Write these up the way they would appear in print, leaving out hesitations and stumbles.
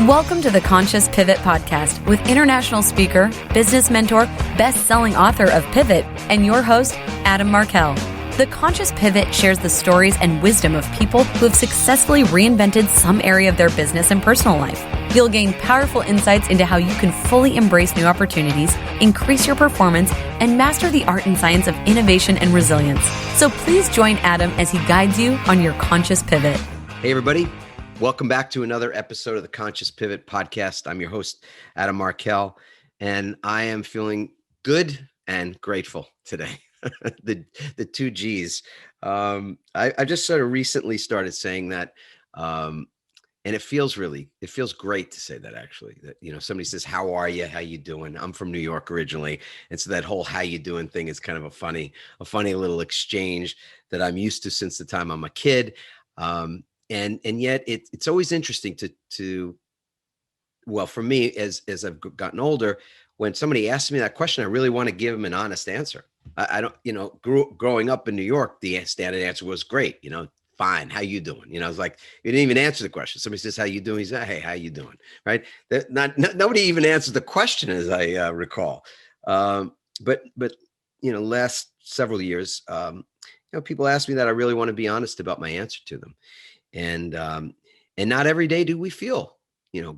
Welcome to the Conscious Pivot Podcast with international speaker, business mentor, best-selling author of Pivot, and your host, Adam Markel. The Conscious Pivot shares the stories and wisdom of people who have successfully reinvented some area of their business and personal life. You'll gain powerful insights into how you can fully embrace new opportunities, increase your performance, and master the art and science of innovation and resilience. So please join Adam as he guides you on your conscious pivot. Hey, everybody. Welcome back to another episode of the Conscious Pivot Podcast. I'm your host, Adam Markel, and I am feeling good and grateful today. the two G's. I just sort of recently started saying that, and it feels great to say that, actually. That, you know, somebody says, "How are you? How you doing?" I'm from New York originally, and so that whole "how you doing" thing is kind of a funny little exchange that I'm used to since the time I'm a kid. And yet it's always interesting well, for me, as I've gotten older, when somebody asks me that question, I really want to give them an honest answer. I don't, growing up in New York, the standard answer was great, fine. How you doing? It's like, you didn't even answer the question. Somebody says, "How you doing?" He's like, "Hey, how you doing?" Right? Nobody even answered the question, as I recall. But last several years, people ask me that. I really want to be honest about my answer to them. And not every day do we feel,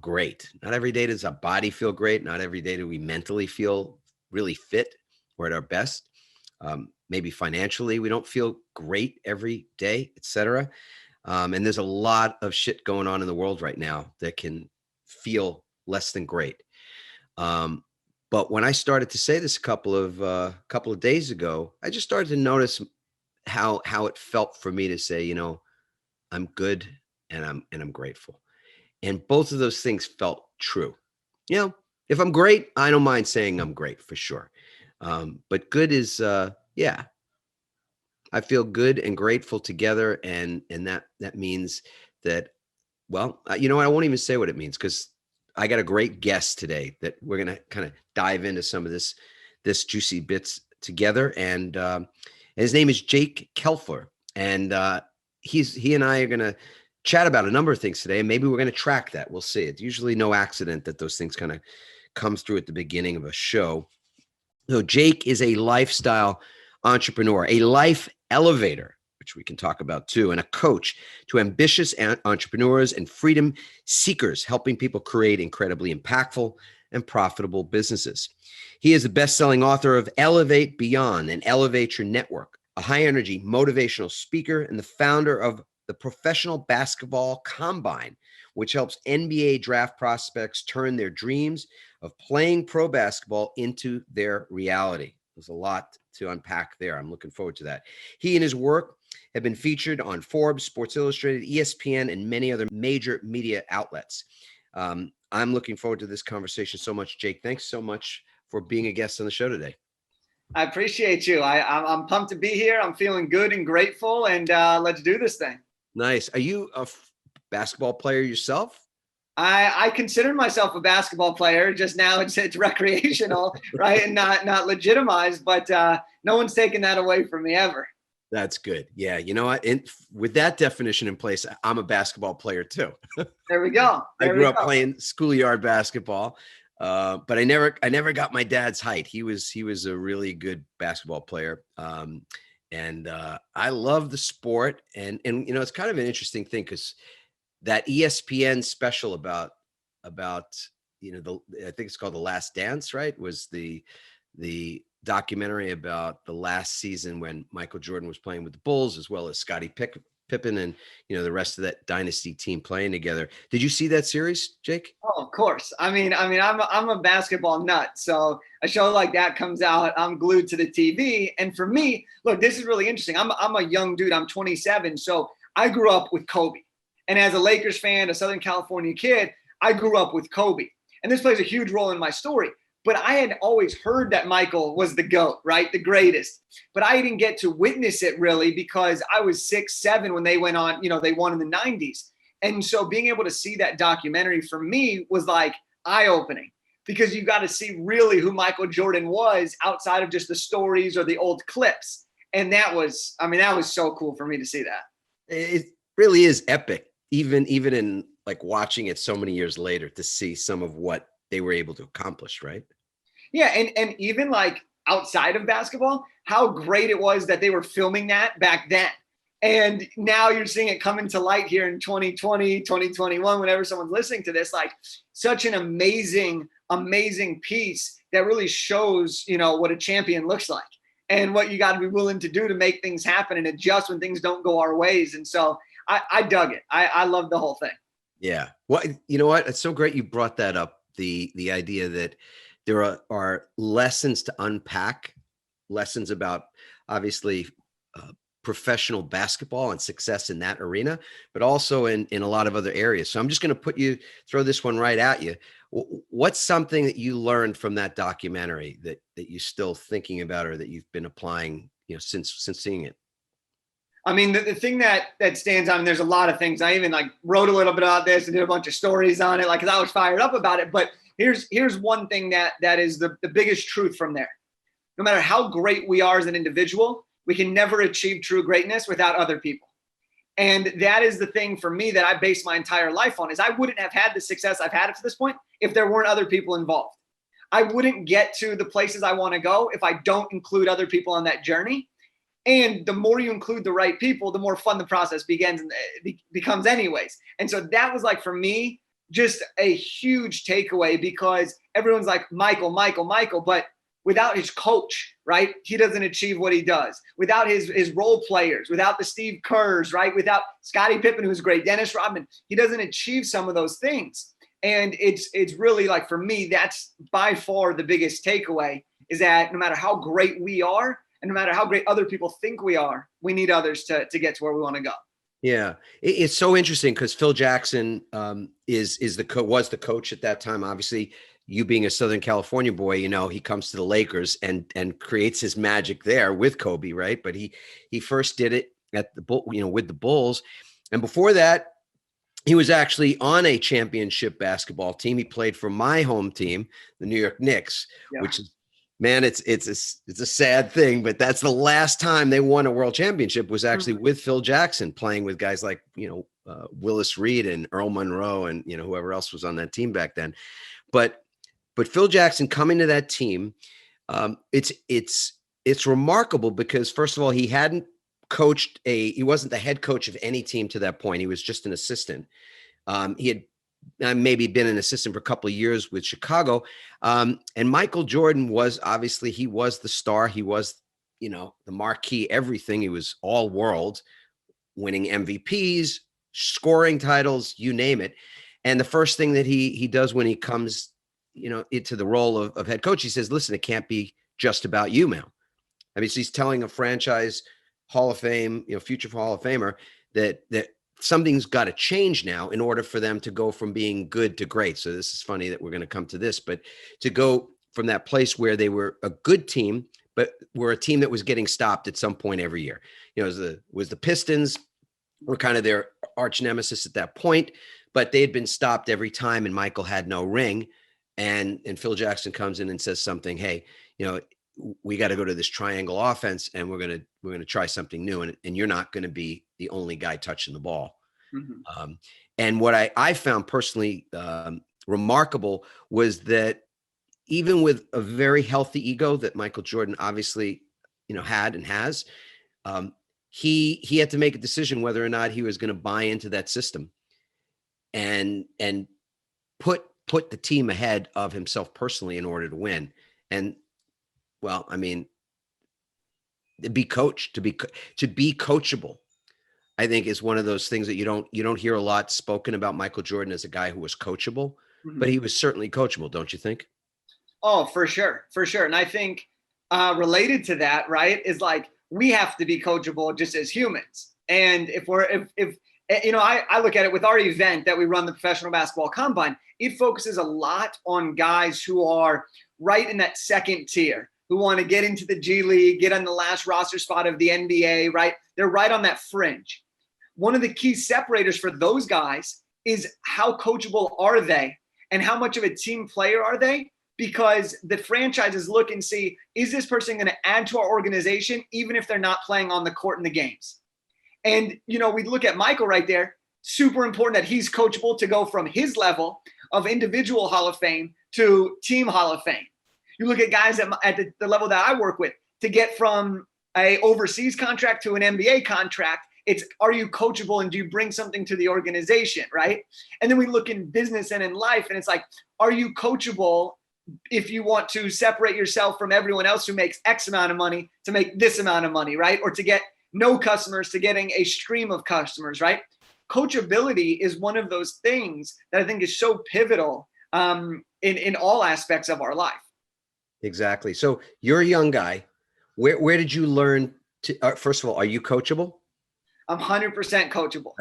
great. Not every day does our body feel great. Not every day do we mentally feel really fit or at our best. Maybe financially, we don't feel great every day, etc. And there's a lot of shit going on in the world right now that can feel less than great. But when I started to say this a couple of days ago, I just started to notice how it felt for me to say, I'm good and I'm grateful. And both of those things felt true. If I'm great, I don't mind saying I'm great for sure. But good is, I feel good and grateful together. And that means that, well, I won't even say what it means, because I got a great guest today that we're going to kind of dive into some of this juicy bits together. And his name is Jake Kelfer. And, he and I are going to chat about a number of things today, and maybe we're going to track that. We'll see. It's usually no accident that those things kind of come through at the beginning of a show. So Jake is a lifestyle entrepreneur, a life elevator, which we can talk about too, and a coach to ambitious entrepreneurs and freedom seekers, helping people create incredibly impactful and profitable businesses. He is the best-selling author of Elevate Beyond and Elevate Your Network, a high-energy motivational speaker, and the founder of the Professional Basketball Combine, which helps NBA draft prospects turn their dreams of playing pro basketball into their reality. There's a lot to unpack there. I'm looking forward to that. He and his work have been featured on Forbes, Sports Illustrated, ESPN, and many other major media outlets. I'm looking forward to this conversation so much. Jake, thanks so much for being a guest on the show today. I appreciate you. I'm pumped to be here. I'm feeling good and grateful, and let's do this thing. Nice. Are you a basketball player yourself? I consider myself a basketball player. Just now it's recreational, right, and not legitimized. But no one's taken that away from me ever. That's good. Yeah, you know what? With that definition in place, I'm a basketball player too. There we go. I grew up playing schoolyard basketball. But I never got my dad's height. He was a really good basketball player. And I love the sport. And it's kind of an interesting thing, because that ESPN special about I think it's called The Last Dance, right? Was the documentary about the last season when Michael Jordan was playing with the Bulls, as well as Scottie Pippen and the rest of that dynasty team playing together. Did you see that series, Jake? Oh, of course. I mean, I'm a basketball nut. So a show like that comes out, I'm glued to the TV. And for me, look, this is really interesting. I'm a young dude. I'm 27. So I grew up with Kobe. And as a Lakers fan, a Southern California kid, I grew up with Kobe. And this plays a huge role in my story. But I had always heard that Michael was the GOAT, right? The greatest. But I didn't get to witness it really, because I was 6, 7 when they went on, they won in the 90s. And so being able to see that documentary for me was like eye-opening, because you got to see really who Michael Jordan was outside of just the stories or the old clips. And that was so cool for me to see that. It really is epic, even in like watching it so many years later to see some of what they were able to accomplish, right? Yeah, and even like outside of basketball, how great it was that they were filming that back then. And now you're seeing it come into light here in 2020, 2021, whenever someone's listening to this, like such an amazing, amazing piece that really shows, what a champion looks like and what you got to be willing to do to make things happen and adjust when things don't go our ways. And so I dug it. I love the whole thing. Yeah. Well, you know what? It's so great you brought that up. The idea that there are lessons to unpack, lessons about obviously professional basketball and success in that arena, but also in a lot of other areas. So I'm just going to throw this one right at you. What's something that you learned from that documentary that you're still thinking about or that you've been applying, since seeing it? I mean, the thing that stands out, and there's a lot of things. I even like wrote a little bit about this and did a bunch of stories on it, like, cause I was fired up about it. But here's one thing that is the biggest truth from there. No matter how great we are as an individual, we can never achieve true greatness without other people. And that is the thing for me that I base my entire life on, is I wouldn't have had the success I've had up to this point if there weren't other people involved. I wouldn't get to the places I want to go if I don't include other people on that journey. And the more you include the right people, the more fun the process begins and becomes anyways. And so that was like, for me, just a huge takeaway, because everyone's like, Michael, but without his coach, right, he doesn't achieve what he does. Without his role players, without the Steve Kerrs, right, without Scottie Pippen, who's great, Dennis Rodman, he doesn't achieve some of those things. And it's really like, for me, that's by far the biggest takeaway, is that no matter how great we are, and no matter how great other people think we are, we need others to get to where we want to go. Yeah, it's so interesting because Phil Jackson was the coach at that time. Obviously, you being a Southern California boy, he comes to the Lakers and creates his magic there with Kobe, right? But he first did it at with the Bulls, and before that, he was actually on a championship basketball team. He played for my home team, the New York Knicks, which is. Man, it's a sad thing, but that's the last time they won a world championship was actually with Phil Jackson, playing with guys like, Willis Reed and Earl Monroe and, whoever else was on that team back then. But Phil Jackson coming to that team, it's remarkable because, first of all, he hadn't he wasn't the head coach of any team to that point. He was just an assistant. He had maybe been an assistant for a couple of years with Chicago. And Michael Jordan was the star. He was, the marquee, everything. He was all world, winning MVPs, scoring titles, you name it. And the first thing that he does when he comes, into the role of head coach, he says, listen, it can't be just about you, man. I mean, so he's telling a franchise Hall of Fame, future Hall of Famer that something's got to change now in order for them to go from being good to great. So this is funny that we're going to come to this, but to go from that place where they were a good team, but were a team that was getting stopped at some point every year. Was the Pistons were kind of their arch nemesis at that point, but they had been stopped every time, and Michael had no ring. And Phil Jackson comes in and says something, hey, we got to go to this triangle offense, and we're going to try something new. And you're not going to be the only guy touching the ball. Mm-hmm. And what I found personally remarkable was that even with a very healthy ego that Michael Jordan obviously, had and has, he had to make a decision whether or not he was going to buy into that system and put the team ahead of himself personally in order to win. And well, I mean, to be coachable, I think is one of those things that you don't hear a lot spoken about Michael Jordan as a guy who was coachable, but he was certainly coachable, don't you think? Oh, for sure. And I think related to that, right, is like we have to be coachable just as humans. And if I look at it with our event that we run, the Professional Basketball Combine, it focuses a lot on guys who are right in that second tier, who want to get into the G League, get on the last roster spot of the NBA, right? They're right on that fringe. One of the key separators for those guys is how coachable are they and how much of a team player are they? Because the franchises look and see, is this person going to add to our organization even if they're not playing on the court in the games? And, we look at Michael right there. super important that he's coachable to go from his level of individual Hall of Fame to team Hall of Fame. You look at guys at the level that I work with, to get from a overseas contract to an NBA contract, it's, are you coachable and do you bring something to the organization, right? And then we look in business and in life, and it's like, are you coachable if you want to separate yourself from everyone else who makes X amount of money to make this amount of money, right? Or to get no customers to getting a stream of customers, right? Coachability is one of those things that I think is so pivotal in all aspects of our life. Exactly. So you're a young guy. Where did you learn to, first of all, are you coachable? I'm 100% coachable,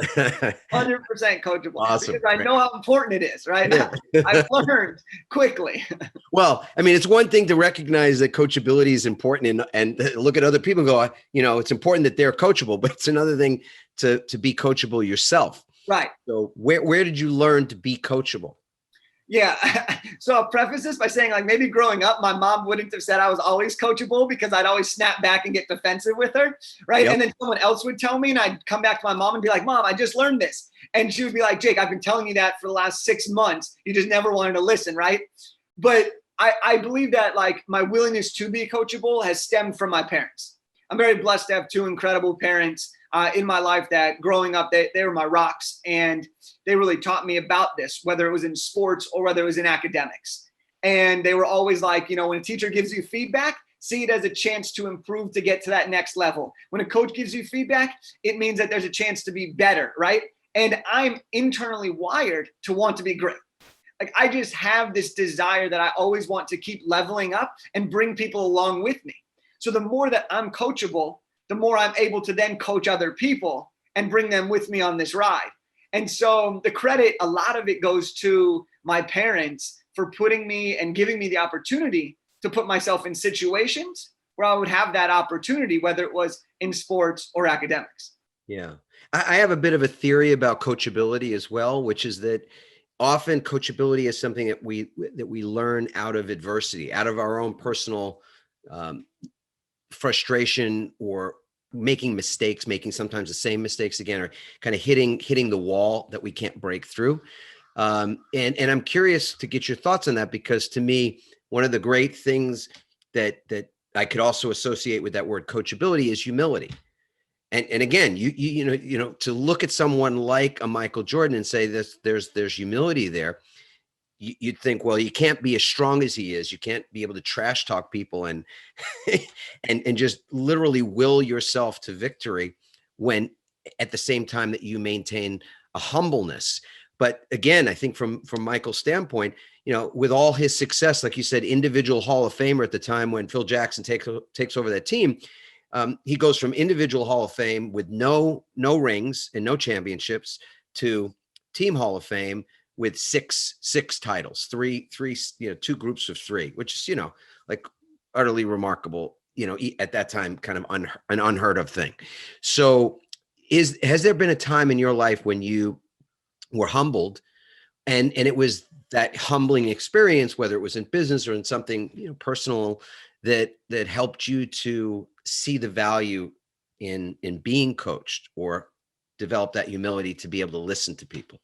100% coachable. Awesome. Because I know how important it is, right? Yeah. I've learned quickly. Well, I mean, it's one thing to recognize that coachability is important and look at other people and go, you know, it's important that they're coachable, but it's another thing to be coachable yourself. Right. So where did you learn to be coachable? Yeah. So I'll preface this by saying, like, maybe growing up, my mom wouldn't have said I was always coachable because I'd always snap back and get defensive with her. Right. Yep. And then someone else would tell me, and I'd come back to my mom and be like, Mom, I just learned this. And she would be like, Jake, I've been telling you that for the last 6 months. You just never wanted to listen. Right. But I believe that, like, my willingness to be coachable has stemmed from my parents. I'm very blessed to have two incredible parents in my life that growing up, they were my rocks, and they really taught me about this, whether it was in sports or whether it was in academics. And they were always like, you know, when a teacher gives you feedback, see it as a chance to improve, to get to that next level. When a coach gives you feedback, it means that there's a chance to be better, right? And I'm internally wired to want to be great. Like, I just have this desire that I always want to keep leveling up and bring people along with me. So the more that I'm coachable, the more I'm able to then coach other people and bring them with me on this ride. And so the credit, a lot of it goes to my parents for putting me and giving me the opportunity to put myself in situations where I would have that opportunity, whether it was in sports or academics. Yeah. I have a bit of a theory about coachability as well, which is that often coachability is something that we learn out of adversity, out of our own personal frustration, or making mistakes, making sometimes the same mistakes again, or kind of hitting the wall that we can't break through. And I'm curious to get your thoughts on that, because to me, one of the great things that I could also associate with that word coachability is humility. And again, you know, to look at someone like a Michael Jordan and say there's humility there. You'd think, well, you can't be as strong as he is. You can't be able to trash talk people and and just literally will yourself to victory, when at the same time that you maintain a humbleness. But again, I think from Michael's standpoint, you know, with all his success, like you said, individual Hall of Famer at the time when Phil Jackson takes over that team, he goes from individual Hall of Fame with no rings and no championships to team Hall of Fame with six titles, three, you know, two groups of three, which is, you know, like utterly remarkable, you know, at that time, kind of an unheard of thing. So has there been a time in your life when you were humbled and it was that humbling experience, whether it was in business or in something, you know, personal, that helped you to see the value in being coached, or develop that humility to be able to listen to people?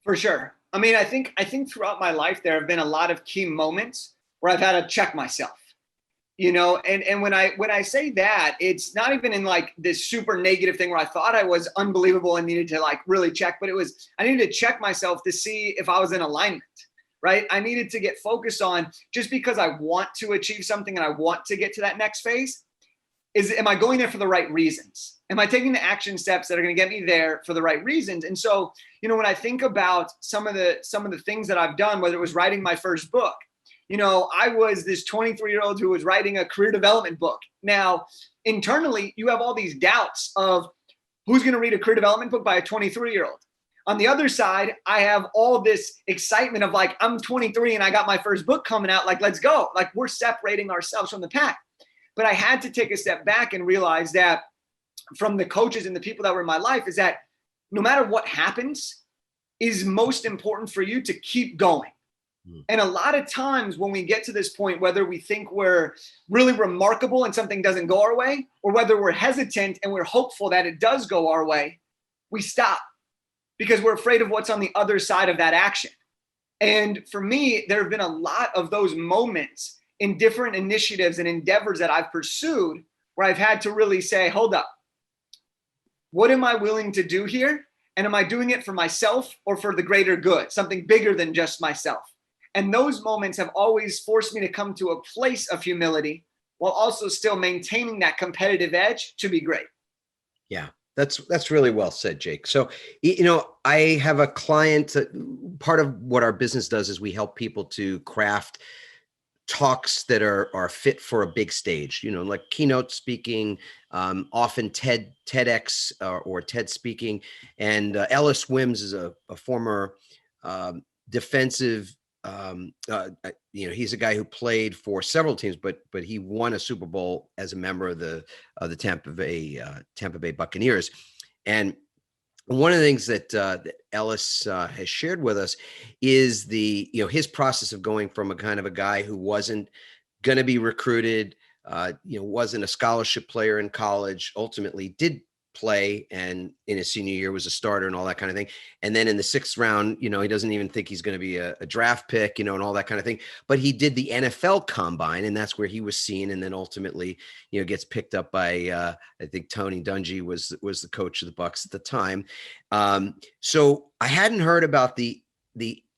For sure. I mean, I think throughout my life, there have been a lot of key moments where I've had to check myself, you know, and when I say that, it's not even in like this super negative thing where I thought I was unbelievable and needed to like really check, but I needed to check myself to see if I was in alignment, right? I needed to get focused on, just because I want to achieve something and I want to get to that next phase, am I going there for the right reasons? Am I taking the action steps that are going to get me there for the right reasons? And so, you know, when I think about some of the things that I've done, whether it was writing my first book, you know, I was this 23-year-old who was writing a career development book. Now, internally, you have all these doubts of who's going to read a career development book by a 23-year-old. On the other side, I have all this excitement of like, I'm 23 and I got my first book coming out. Like, let's go. Like, we're separating ourselves from the pack. But I had to take a step back and realize that from the coaches and the people that were in my life is that no matter what happens, is most important for you to keep going. And a lot of times when we get to this point, whether we think we're really remarkable and something doesn't go our way, or whether we're hesitant and we're hopeful that it does go our way, we stop because we're afraid of what's on the other side of that action. And for me, there have been a lot of those moments in different initiatives and endeavors that I've pursued where I've had to really say, hold up, what am I willing to do here? And am I doing it for myself or for the greater good, something bigger than just myself? And those moments have always forced me to come to a place of humility while also still maintaining that competitive edge to be great. Yeah, that's really well said, Jake. So, I have a client. Part of what our business does is we help people to craft talks that are fit for a big stage, like keynote speaking, often TEDx or TED speaking. And Ellis Wims is a former defensive. He's a guy who played for several teams, but he won a Super Bowl as a member of the Tampa Bay Buccaneers. And one of the things that Ellis has shared with us is his process of going from a kind of a guy who wasn't going to be recruited, wasn't a scholarship player in college, ultimately did play, and in his senior year was a starter and all that kind of thing. And then in the 6th round, he doesn't even think he's going to be a draft pick, and all that kind of thing. But he did the NFL combine, and that's where he was seen. And then ultimately, gets picked up by, I think Tony Dungy was the coach of the Bucs at the time. So I hadn't heard about an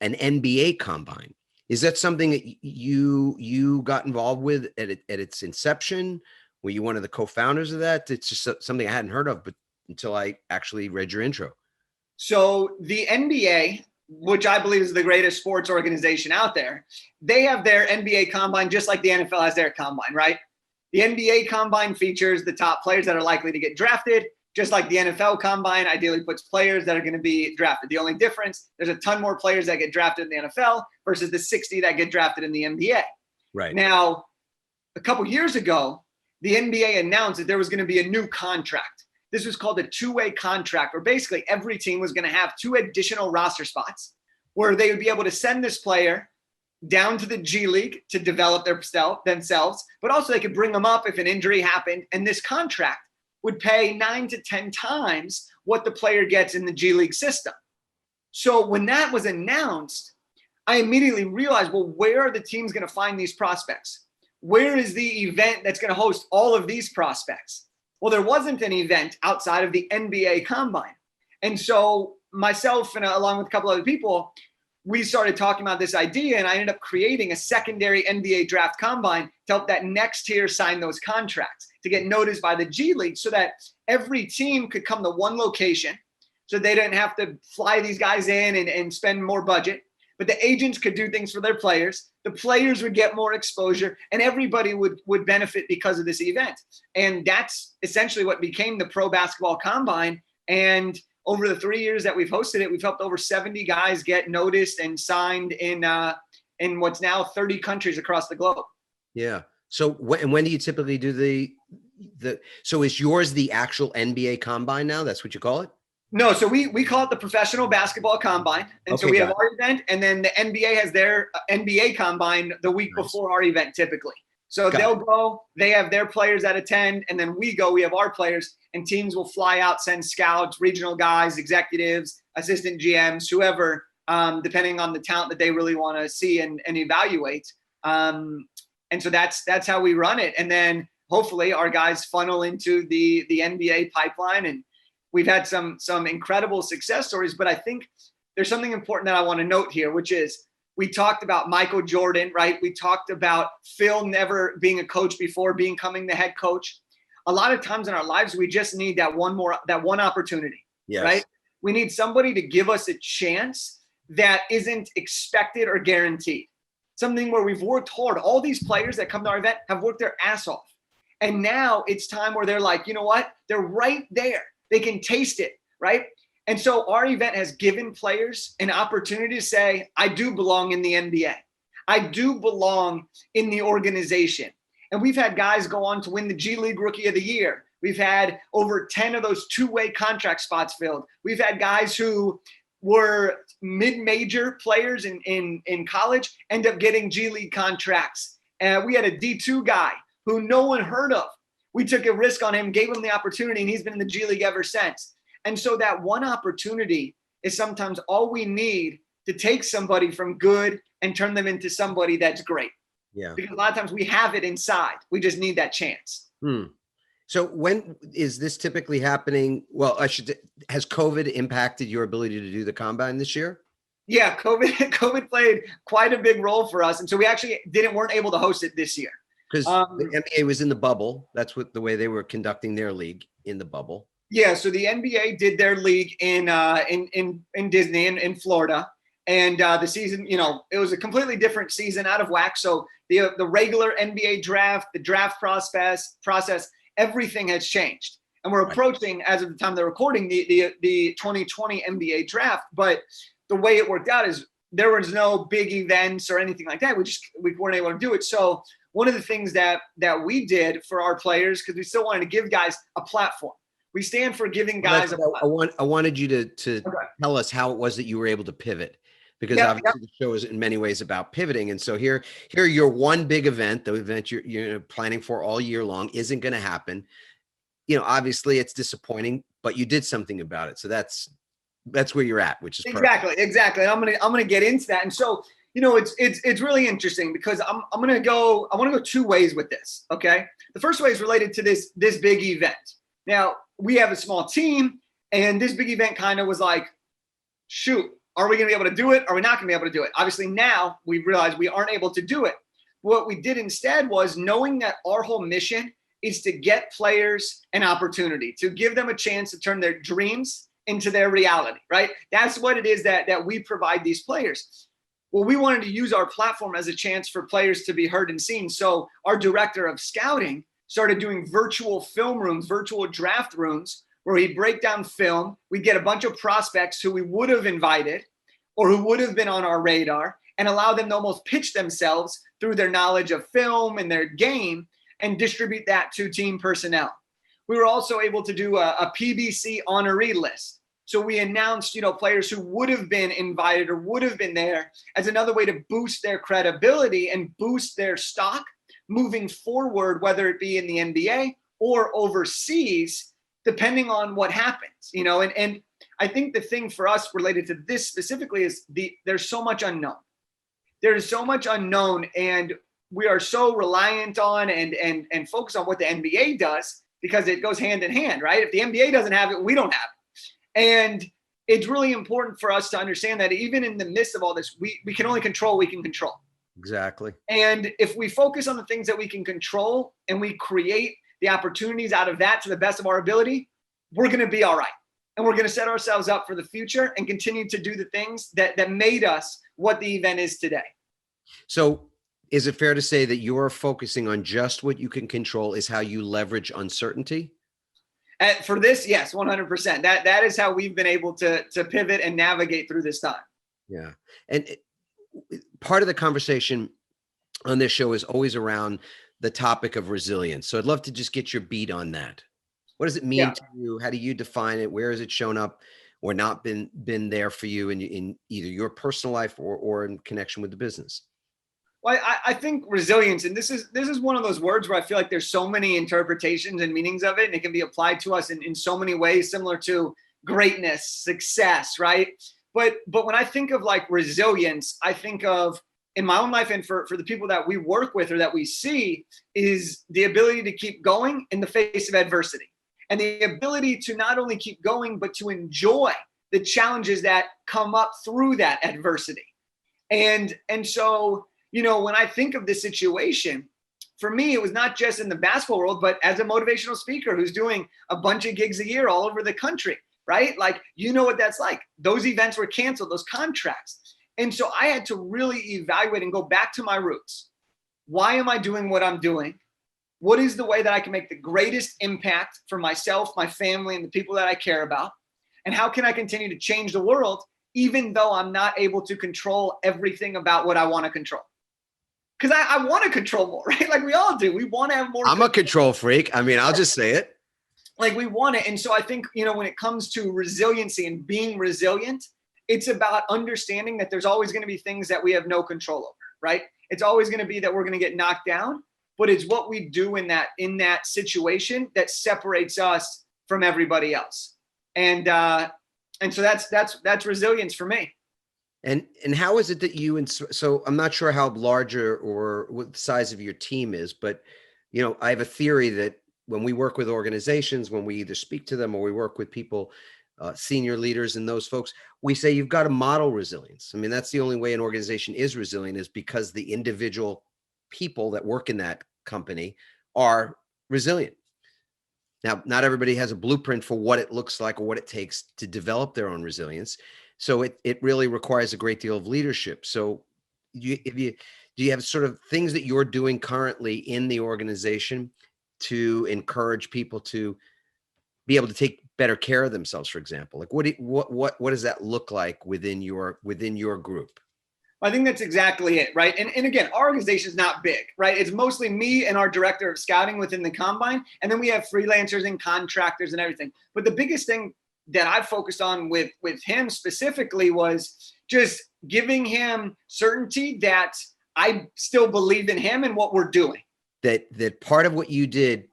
NBA combine. Is that something that you got involved with at its inception? Were you one of the co-founders of that? It's just something I hadn't heard of, but until I actually read your intro. So the NBA, which I believe is the greatest sports organization out there, they have their NBA combine just like the NFL has their combine, right? The NBA combine features the top players that are likely to get drafted, just like the NFL combine ideally puts players that are going to be drafted. The only difference, there's a ton more players that get drafted in the NFL versus the 60 that get drafted in the NBA. Right. Now, a couple years ago, the NBA announced that there was going to be a new contract. This was called a two-way contract, where basically every team was going to have 2 additional roster spots where they would be able to send this player down to the G League to develop themselves, but also they could bring them up if an injury happened. And this contract would pay 9 to 10 times what the player gets in the G League system. So when that was announced, I immediately realized, well, where are the teams going to find these prospects? Where is the event that's going to host all of these prospects? Well, there wasn't an event outside of the NBA Combine. And so myself and along with a couple other people, we started talking about this idea, and I ended up creating a secondary NBA Draft Combine to help that next tier sign those contracts, to get noticed by the G League so that every team could come to one location so they didn't have to fly these guys in and spend more budget. But the agents could do things for their players. The players would get more exposure, and everybody would benefit because of this event. And that's essentially what became the Pro Basketball Combine. And over the 3 years that we've hosted it, we've helped over 70 guys get noticed and signed in what's now 30 countries across the globe. Yeah. So when do you typically do so is yours the actual NBA Combine now? That's what you call it? No, so we call it the Professional Basketball Combine. And okay, so we have our event, and then the NBA has their NBA Combine the week before our event typically. So they'll go, they have their players that attend, and then we have our players, and teams will fly out, send scouts, regional guys, executives, assistant GMs, whoever, depending on the talent that they really want to see and evaluate. And so that's how we run it. And then hopefully our guys funnel into the NBA pipeline, and we've had some incredible success stories. But I think there's something important that I want to note here, which is we talked about Michael Jordan, right? We talked about Phil never being a coach before becoming the head coach. A lot of times in our lives, we just need that one opportunity, yes. Right? We need somebody to give us a chance that isn't expected or guaranteed. Something where we've worked hard. All these players that come to our event have worked their ass off. And now it's time where they're like, you know what? They're right there. They can taste it, right? And so our event has given players an opportunity to say, I do belong in the NBA. I do belong in the organization. And we've had guys go on to win the G League Rookie of the Year. We've had over 10 of those two-way contract spots filled. We've had guys who were mid-major players in college end up getting G League contracts. We had a D2 guy who no one heard of. We took a risk on him, gave him the opportunity, and he's been in the G League ever since. And so that one opportunity is sometimes all we need to take somebody from good and turn them into somebody that's great. Yeah. Because a lot of times we have it inside. We just need that chance. So when is this typically happening? Well, has COVID impacted your ability to do the combine this year? Yeah, COVID played quite a big role for us. And so we actually weren't able to host it this year. Because the NBA was in the bubble. That's what the way they were conducting their league, in the bubble. Yeah, so the NBA did their league in Disney in Florida. And the season, it was a completely different season, out of whack. So the regular NBA draft, the draft process, everything has changed. And we're approaching, as of the time they're recording, the 2020 NBA draft. But the way it worked out is there was no big events or anything like that. We weren't able to do it. So one of the things that we did for our players, because we still wanted to give guys a platform. We stand for giving guys a platform. I wanted you to tell us how it was that you were able to pivot, because obviously the show is in many ways about pivoting. And so here your one big event, the event you're planning for all year long, isn't going to happen. Obviously it's disappointing, but you did something about it. So that's where you're at, which is perfect. Exactly. And I'm gonna get into that. And so it's really interesting, because I want to go two ways with this. Okay, the first way is related to this big event. Now, we have a small team, and this big event kind of was like, shoot, are we going to be able to do it? Are we not going to be able to do it? Obviously, now we realize we aren't able to do it. What we did instead was, knowing that our whole mission is to get players an opportunity, to give them a chance to turn their dreams into their reality, right? That's what it is that we provide these players. Well, we wanted to use our platform as a chance for players to be heard and seen. So our director of scouting started doing virtual film rooms, virtual draft rooms, where he'd break down film. We'd get a bunch of prospects who we would have invited or who would have been on our radar, and allow them to almost pitch themselves through their knowledge of film and their game, and distribute that to team personnel. We were also able to do a PBC honoree list. So we announced, players who would have been invited or would have been there, as another way to boost their credibility and boost their stock moving forward, whether it be in the NBA or overseas, depending on what happens, and I think the thing for us related to this specifically is there's so much unknown. There's so much unknown, and we are so reliant on and focused on what the NBA does, because it goes hand in hand, right? If the NBA doesn't have it, we don't have it. And it's really important for us to understand that even in the midst of all this, we can only control what we can control. Exactly. And if we focus on the things that we can control, and we create the opportunities out of that to the best of our ability, we're going to be all right. And we're going to set ourselves up for the future and continue to do the things that made us what the event is today. So is it fair to say that you're focusing on just what you can control is how you leverage uncertainty? For this, yes, 100%. That is how we've been able to pivot and navigate through this time. Yeah. And part of the conversation on this show is always around the topic of resilience. So I'd love to just get your beat on that. What does it mean to you? How do you define it? Where has it shown up or not been there for you in either your personal life or in connection with the business? Well, I think resilience, and this is one of those words where I feel like there's so many interpretations and meanings of it, and it can be applied to us in so many ways, similar to greatness, success, right? But when I think of like resilience, I think of, in my own life and for the people that we work with or that we see, is the ability to keep going in the face of adversity, and the ability to not only keep going, but to enjoy the challenges that come up through that adversity. And so, when I think of this situation, for me, it was not just in the basketball world, but as a motivational speaker who's doing a bunch of gigs a year all over the country, right? Like, what that's like. Those events were canceled, those contracts. And so I had to really evaluate and go back to my roots. Why am I doing what I'm doing? What is the way that I can make the greatest impact for myself, my family, and the people that I care about? And how can I continue to change the world, even though I'm not able to control everything about what I want to control? Because I want to control more, right? Like we all do. We want to have more. I'm a control freak. I mean, I'll just say it. Like we want it. And so I think, when it comes to resiliency and being resilient, it's about understanding that there's always going to be things that we have no control over, right? It's always going to be that we're going to get knocked down, but it's what we do in that situation that separates us from everybody else. And And so that's resilience for me. And how is it that you, and so I'm not sure how larger or what the size of your team is, but, you know, I have a theory that when we work with organizations, when we either speak to them or we work with people, senior leaders and those folks, we say, you've got to model resilience. I mean, that's the only way an organization is resilient, is because the individual people that work in that company are resilient. Now, not everybody has a blueprint for what it looks like or what it takes to develop their own resilience. So it really requires a great deal of leadership. So do you have sort of things that you're doing currently in the organization to encourage people to be able to take better care of themselves, for example? Like what does that look like within your group? I think that's exactly it, right? And again, our organization is not big, right? It's mostly me and our director of scouting within the combine. And then we have freelancers and contractors and everything. But the biggest thing that I focused on with him specifically was just giving him certainty that I still believe in him and what we're doing. That part of what you did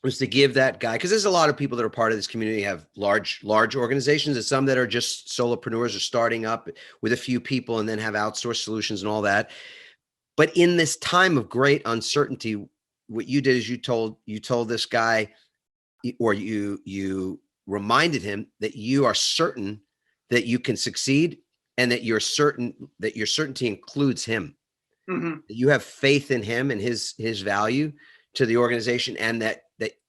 was to give that guy, because there's a lot of people that are part of this community have large organizations, and some that are just solopreneurs or starting up with a few people and then have outsourced solutions and all that. But in this time of great uncertainty, what you did is you told this guy, or you reminded him that you are certain that you can succeed, and that you're certain that your certainty includes him. Mm-hmm. You have faith in him and his value to the organization, and that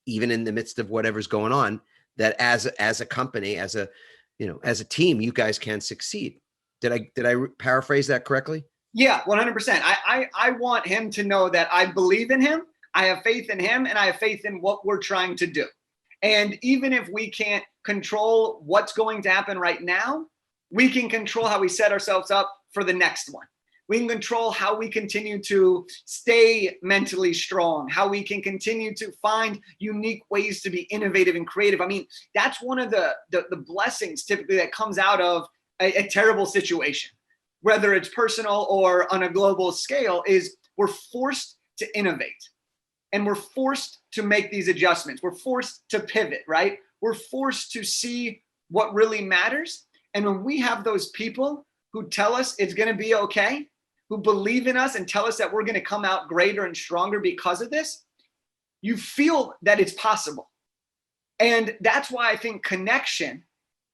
even in the midst of whatever's going on, that as a company, as a team, you guys can succeed. Did I paraphrase that correctly? Yeah, 100%. I want him to know that I believe in him, I have faith in him, and I have faith in what we're trying to do. And even if we can't control what's going to happen right now, we can control how we set ourselves up for the next one. We can control how we continue to stay mentally strong, how we can continue to find unique ways to be innovative and creative. I mean, that's one of the blessings typically that comes out of a terrible situation, whether it's personal or on a global scale, is we're forced to innovate. And we're forced to make these adjustments. We're forced to pivot, right? We're forced to see what really matters. And when we have those people who tell us it's going to be okay, who believe in us and tell us that we're going to come out greater and stronger because of this, you feel that it's possible. And that's why I think connection,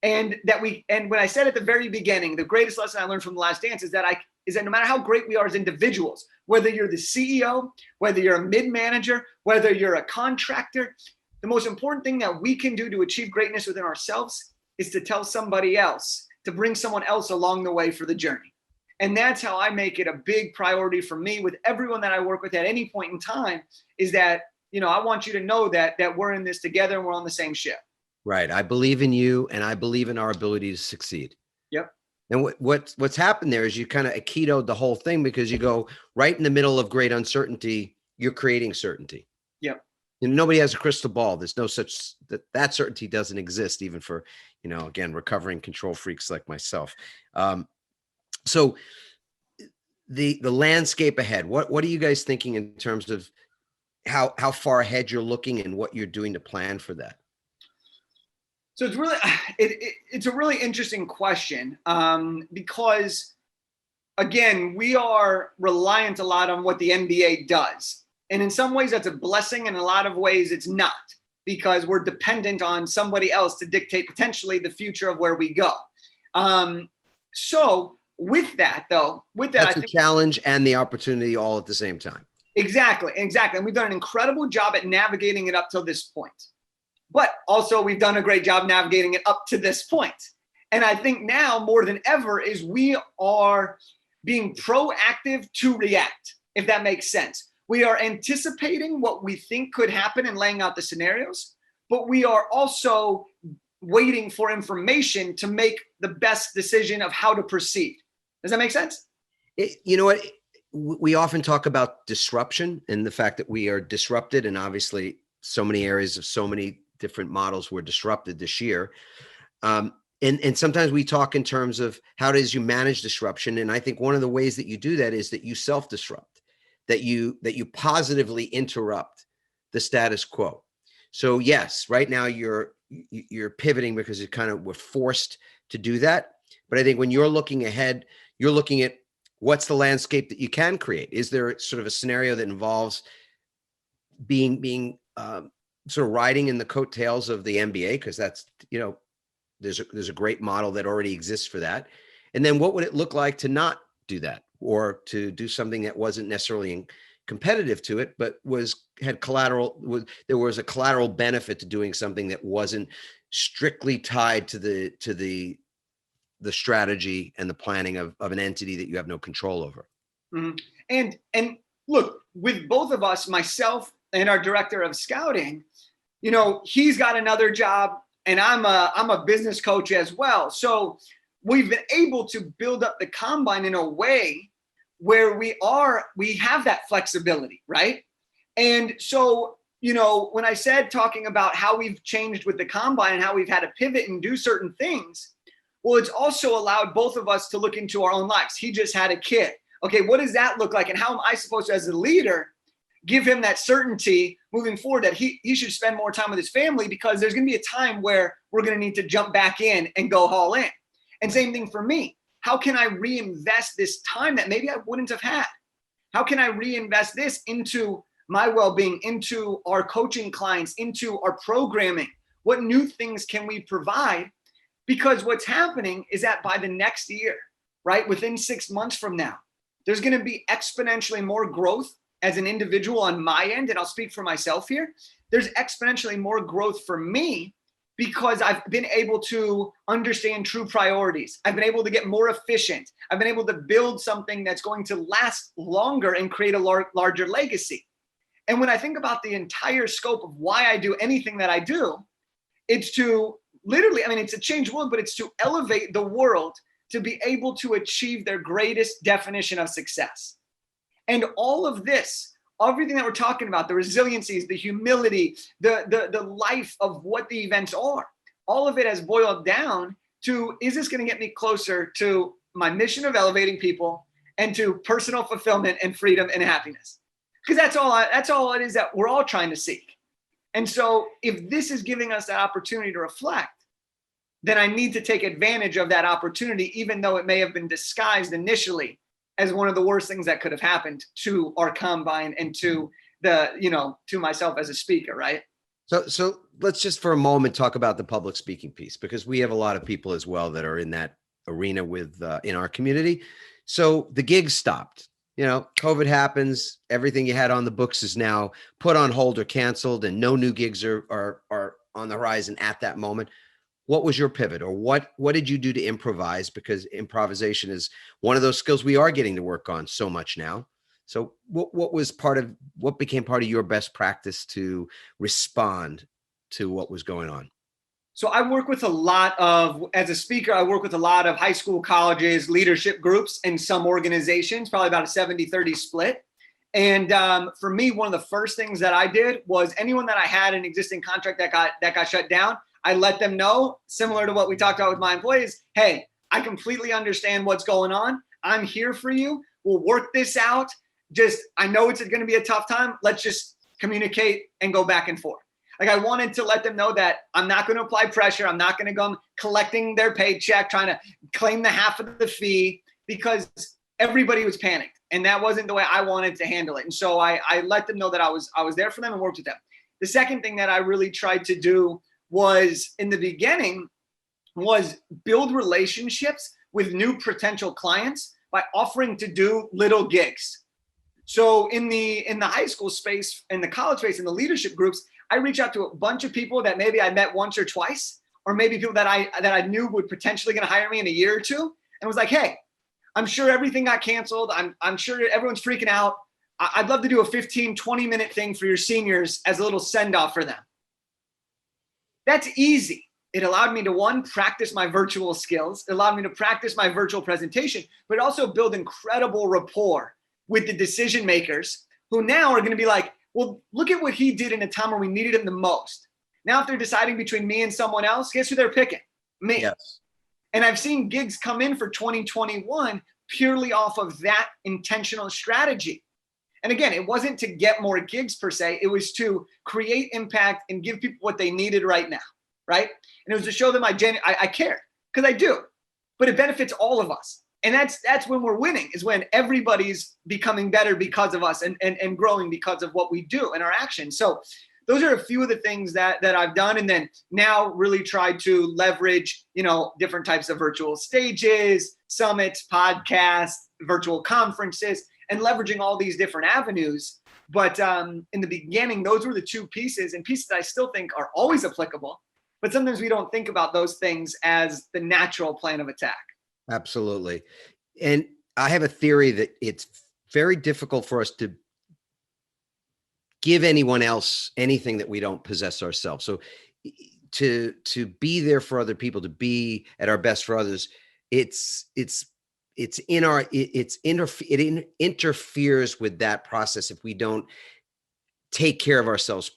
and when I said at the very beginning, the greatest lesson I learned from The Last Dance is that no matter how great we are as individuals, whether you're the CEO, whether you're a mid-manager, whether you're a contractor, the most important thing that we can do to achieve greatness within ourselves is to tell somebody else, to bring someone else along the way for the journey. And that's how I make it a big priority for me with everyone that I work with at any point in time, is that, I want you to know that we're in this together and we're on the same ship. Right. I believe in you, and I believe in our ability to succeed. Yep. And what's happened there is you kind of aikida'd the whole thing, because you go right in the middle of great uncertainty, you're creating certainty. Yep. And nobody has a crystal ball. There's no such, that certainty doesn't exist, even for, again, recovering control freaks like myself. So the landscape ahead, what are you guys thinking in terms of how far ahead you're looking and what you're doing to plan for that? So it's really, it's a really interesting question, because again, we are reliant a lot on what the NBA does. And in some ways that's a blessing, and in a lot of ways it's not, because we're dependent on somebody else to dictate potentially the future of where we go. So with that, that's I think, a challenge and the opportunity all at the same time. Exactly. And we've done an incredible job at navigating it up till this point. But also we've done a great job navigating it up to this point. And I think now more than ever is we are being proactive to react, if that makes sense. We are anticipating what we think could happen and laying out the scenarios, but we are also waiting for information to make the best decision of how to proceed. Does that make sense? You know what? We often talk about disruption and the fact that we are disrupted, and obviously so many areas of so many different models were disrupted this year. And sometimes we talk in terms of how it is you manage disruption. And I think one of the ways that you do that is that you self-disrupt, that you positively interrupt the status quo. So yes, right now you're pivoting because you kind of were forced to do that. But I think when you're looking ahead, you're looking at what's the landscape that you can create. Is there sort of a scenario that involves being sort of riding in the coattails of the NBA? Because that's, there's a great model that already exists for that. And then what would it look like to not do that, or to do something that wasn't necessarily competitive to it, but there was a collateral benefit to doing something that wasn't strictly tied to the strategy and the planning of an entity that you have no control over. Mm-hmm. And look, with both of us, myself and our director of scouting, he's got another job, and I'm a business coach as well. So we've been able to build up the combine in a way where we have that flexibility, right? And so, when I said talking about how we've changed with the combine and how we've had to pivot and do certain things, well, it's also allowed both of us to look into our own lives. He just had a kid. Okay, what does that look like? And how am I supposed to, as a leader, give him that certainty moving forward that he should spend more time with his family, because there's going to be a time where we're going to need to jump back in and go all in. And same thing for me. How can I reinvest this time that maybe I wouldn't have had? How can I reinvest this into my well-being, into our coaching clients, into our programming? What new things can we provide? Because what's happening is that by the next year, right, within 6 months from now, there's going to be exponentially more growth as an individual on my end. And I'll speak for myself here. There's exponentially more growth for me because I've been able to understand true priorities. I've been able to get more efficient. I've been able to build something that's going to last longer and create a larger legacy. And when I think about the entire scope of why I do anything that I do, it's to literally, it's to change the world, but it's to elevate the world to be able to achieve their greatest definition of success. And all of this, everything that we're talking about, the resiliencies, the humility, the life of what the events are, all of it has boiled down to, is this going to get me closer to my mission of elevating people and to personal fulfillment and freedom and happiness? Because that's all it is that we're all trying to seek. And so if this is giving us that opportunity to reflect, then I need to take advantage of that opportunity, even though it may have been disguised initially as one of the worst things that could have happened to our combine and to to myself as a speaker, right? So let's just for a moment talk about the public speaking piece, because we have a lot of people as well that are in that arena with in our community. So the gigs stopped. COVID happens. Everything you had on the books is now put on hold or canceled, and no new gigs are on the horizon at that moment. What was your pivot, or what did you do to improvise? Because improvisation is one of those skills we are getting to work on so much now. So what became part of your best practice to respond to what was going on? So I work with as a speaker, I work with a lot of high school, colleges, leadership groups, and some organizations, probably about a 70-30 split. And for me, one of the first things that I did was anyone that I had an existing contract that got shut down, I let them know, similar to what we talked about with my employees, hey, I completely understand what's going on. I'm here for you. We'll work this out. I know it's going to be a tough time. Let's just communicate and go back and forth. Like, I wanted to let them know that I'm not going to apply pressure. I'm not going to go collecting their paycheck, trying to claim the half of the fee, because everybody was panicked. And that wasn't the way I wanted to handle it. And so I let them know that I was there for them and worked with them. The second thing that I really tried to do was, in the beginning, was build relationships with new potential clients by offering to do little gigs. So in the high school space, in the college space, in the leadership groups, I reach out to a bunch of people that maybe I met once or twice, or maybe people that I knew would potentially going to hire me in a year or two, and was like, hey, I'm sure everything got canceled. I'm sure everyone's freaking out. I'd love to do a 15, 20-minute thing for your seniors as a little send-off for them. That's easy. It allowed me to, one, practice my virtual skills. It allowed me to practice my virtual presentation, but also build incredible rapport with the decision makers, who now are going to be like, well, look at what he did in a time where we needed him the most. Now, if they're deciding between me and someone else, guess who they're picking? Me. Yes. And I've seen gigs come in for 2021 purely off of that intentional strategy. And again, it wasn't to get more gigs per se. It was to create impact and give people what they needed right now, right? And it was to show them I cared. because I do, but it benefits all of us. And that's when we're winning, is when everybody's becoming better because of us and growing because of what we do and our actions. So those are a few of the things that I've done. And then now really try to leverage, different types of virtual stages, summits, podcasts, virtual conferences, and leveraging all these different avenues. But in the beginning, those were the two pieces, and pieces that I still think are always applicable. But sometimes we don't think about those things as the natural plan of attack. Absolutely. And I have a theory that it's very difficult for us to give anyone else anything that we don't possess ourselves. So to be there for other people, to be at our best for others, it interferes with that process if we don't take care of ourselves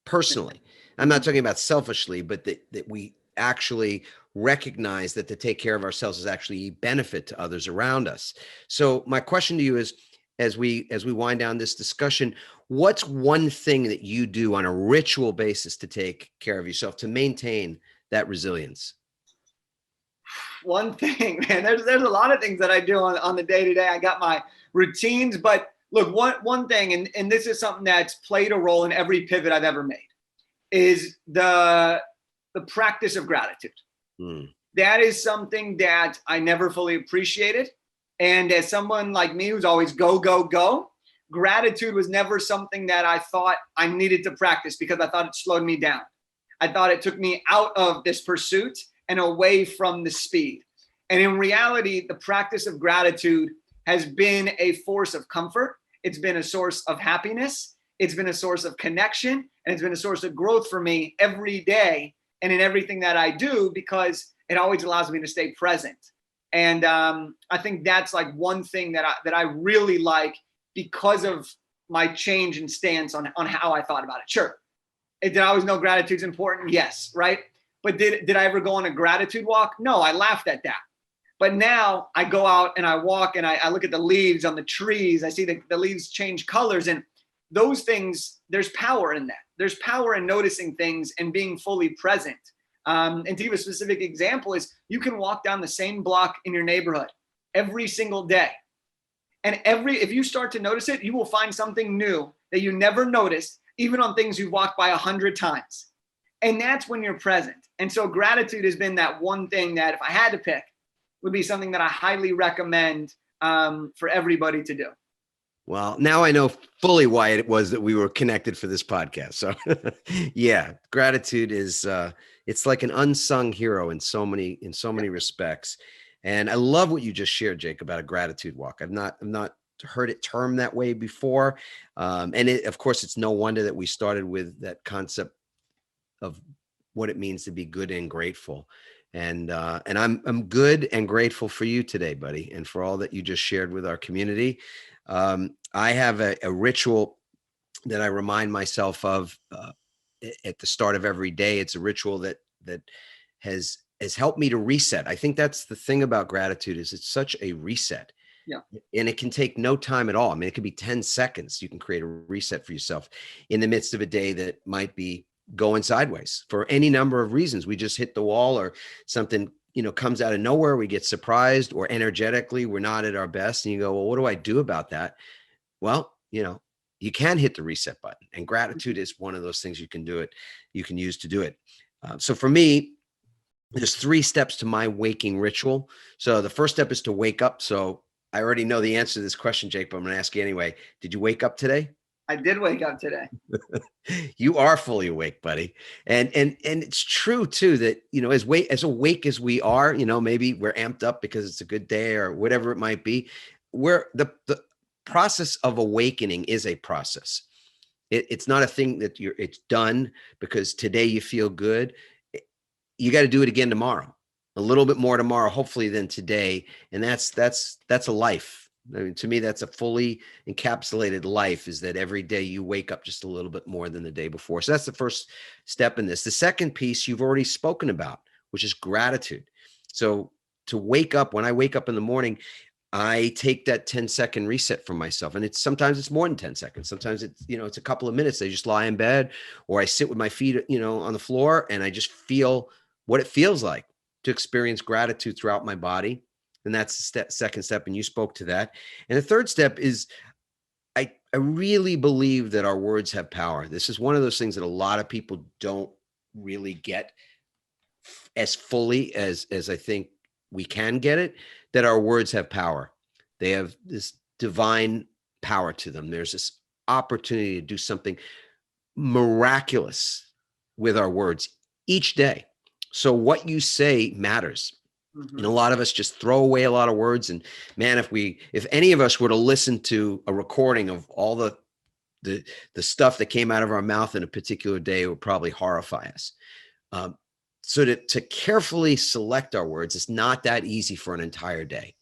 personally. I'm not talking about selfishly, but that we actually recognize that to take care of ourselves is actually a benefit to others around us. So my question to you is, as we wind down this discussion, what's one thing that you do on a ritual basis to take care of yourself, to maintain that resilience? One thing, man, there's a lot of things that I do on the day-to-day. I got my routines, but look, one thing, and this is something that's played a role in every pivot I've ever made, is the practice of gratitude. That is something that I never fully appreciated. And as someone like me who's always go, go, go, gratitude was never something that I thought I needed to practice, because I thought it slowed me down. I thought it took me out of this pursuit and away from the speed. And in reality, the practice of gratitude has been a force of comfort. It's been a source of happiness. It's been a source of connection, and it's been a source of growth for me every day and in everything that I do, because it always allows me to stay present. And I think that's like one thing that I really like, because of my change in stance on how I thought about it. Sure, did I always know gratitude's important? Yes, right? But did I ever go on a gratitude walk? No, I laughed at that. But now I go out and I walk and I look at the leaves on the trees. I see the leaves change colors, and those things, there's power in that. There's power in noticing things and being fully present. And to give a specific example is, you can walk down the same block in your neighborhood every single day. And if you start to notice it, you will find something new that you never noticed, even on things you've walked by 100 times. And that's when you're present. And so gratitude has been that one thing that, if I had to pick, would be something that I highly recommend for everybody to do. Well, now I know fully why it was that we were connected for this podcast. So yeah, gratitude is, it's like an unsung hero in so many respects. And I love what you just shared, Jake, about a gratitude walk. I've not heard it termed that way before. And of course, it's no wonder that we started with that concept of what it means to be good and grateful. And I'm good and grateful for you today, buddy, and for all that you just shared with our community. I have a ritual that I remind myself of at the start of every day. It's a ritual that has helped me to reset. I think that's the thing about gratitude, is it's such a reset. Yeah. And it can take no time at all. I mean, it could be 10 seconds. You can create a reset for yourself in the midst of a day that might be going sideways for any number of reasons. We just hit the wall, or something, comes out of nowhere. We get surprised, or energetically we're not at our best. And you go, well, what do I do about that? Well, you can hit the reset button, and gratitude is one of those things you can use to do it. So for me, there's 3 steps to my waking ritual. So the first step is to wake up. So I already know the answer to this question, Jake, but I'm going to ask you anyway. Did you wake up today? I did wake up today. You are fully awake, buddy. And it's true too, that, as awake as we are, maybe we're amped up because it's a good day or whatever it might be. The process of awakening is a process. It's not a thing that it's done because today you feel good. You got to do it again tomorrow, a little bit more tomorrow, hopefully, than today. And that's a life. I mean, to me, that's a fully encapsulated life, is that every day you wake up just a little bit more than the day before. So that's the first step in this. The second piece you've already spoken about, which is gratitude. So when I wake up in the morning, I take that 10-second reset for myself. And sometimes it's more than 10 seconds. Sometimes it's a couple of minutes. I just lie in bed, or I sit with my feet, on the floor, and I just feel what it feels like to experience gratitude throughout my body. And that's the second step. And you spoke to that. And the third step is I really believe that our words have power. This is one of those things that a lot of people don't really get as fully as I think we can get it, that our words have power. They have this divine power to them. There's this opportunity to do something miraculous with our words each day. So what you say matters. Mm-hmm. And a lot of us just throw away a lot of words. And man, if any of us were to listen to a recording of all the stuff that came out of our mouth in a particular day, it would probably horrify us. So to carefully select our words, it's not that easy for an entire day.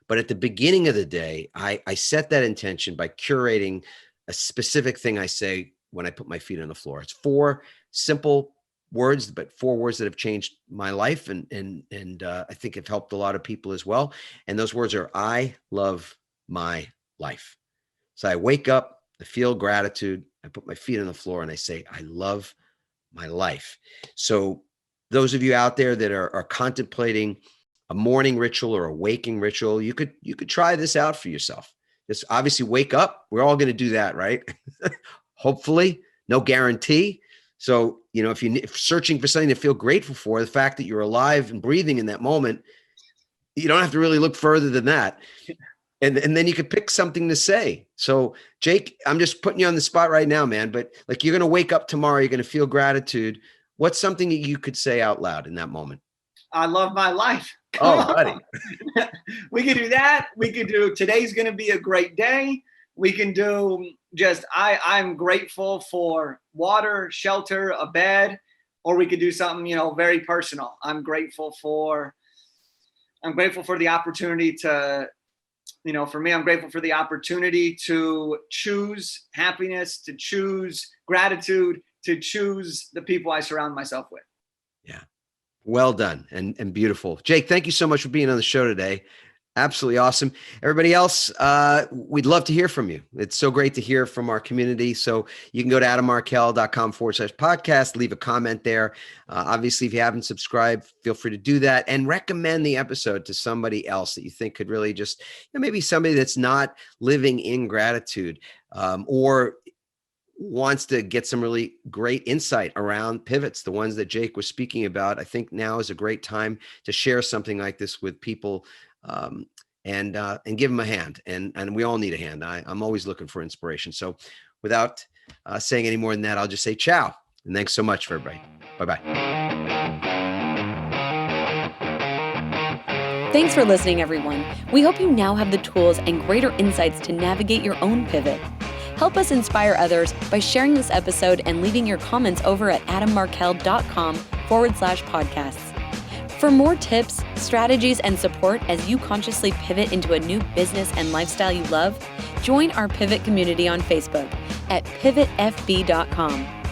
But at the beginning of the day, I set that intention by curating a specific thing I say when I put my feet on the floor. It's 4 simple words, but 4 words that have changed my life and I think have helped a lot of people as well. And those words are, I love my life. So I wake up, I feel gratitude, I put my feet on the floor and I say, I love my life. So those of you out there that are contemplating a morning ritual or a waking ritual, you could try this out for yourself. Just obviously wake up. We're all going to do that, right? Hopefully, no guarantee. So, if you're searching for something to feel grateful for, the fact that you're alive and breathing in that moment, you don't have to really look further than that. And then you could pick something to say. So, Jake, I'm just putting you on the spot right now, man. But like, you're going to wake up tomorrow, you're going to feel gratitude. What's something that you could say out loud in that moment? I love my life. Oh, buddy. We could do that. We could do, today's going to be a great day. We can do just, I'm grateful for water, shelter, a bed, or we could do something, very personal. I'm grateful for the opportunity to, for me, I'm grateful for the opportunity to choose happiness, to choose gratitude, to choose the people I surround myself with. Yeah. Well done and beautiful. Jake, thank you so much for being on the show today. Absolutely awesome. Everybody else, we'd love to hear from you. It's so great to hear from our community. So you can go to adammarkel.com/podcast, leave a comment there. Obviously, if you haven't subscribed, feel free to do that and recommend the episode to somebody else that you think could really just, maybe somebody that's not living in gratitude or wants to get some really great insight around pivots, the ones that Jake was speaking about. I think now is a great time to share something like this with people and give them a hand. And we all need a hand. I'm always looking for inspiration. So without saying any more than that, I'll just say ciao. And thanks so much for everybody. Bye-bye. Thanks for listening, everyone. We hope you now have the tools and greater insights to navigate your own pivot. Help us inspire others by sharing this episode and leaving your comments over at adammarkel.com/podcasts. For more tips, strategies, and support as you consciously pivot into a new business and lifestyle you love, join our Pivot community on Facebook at pivotfb.com.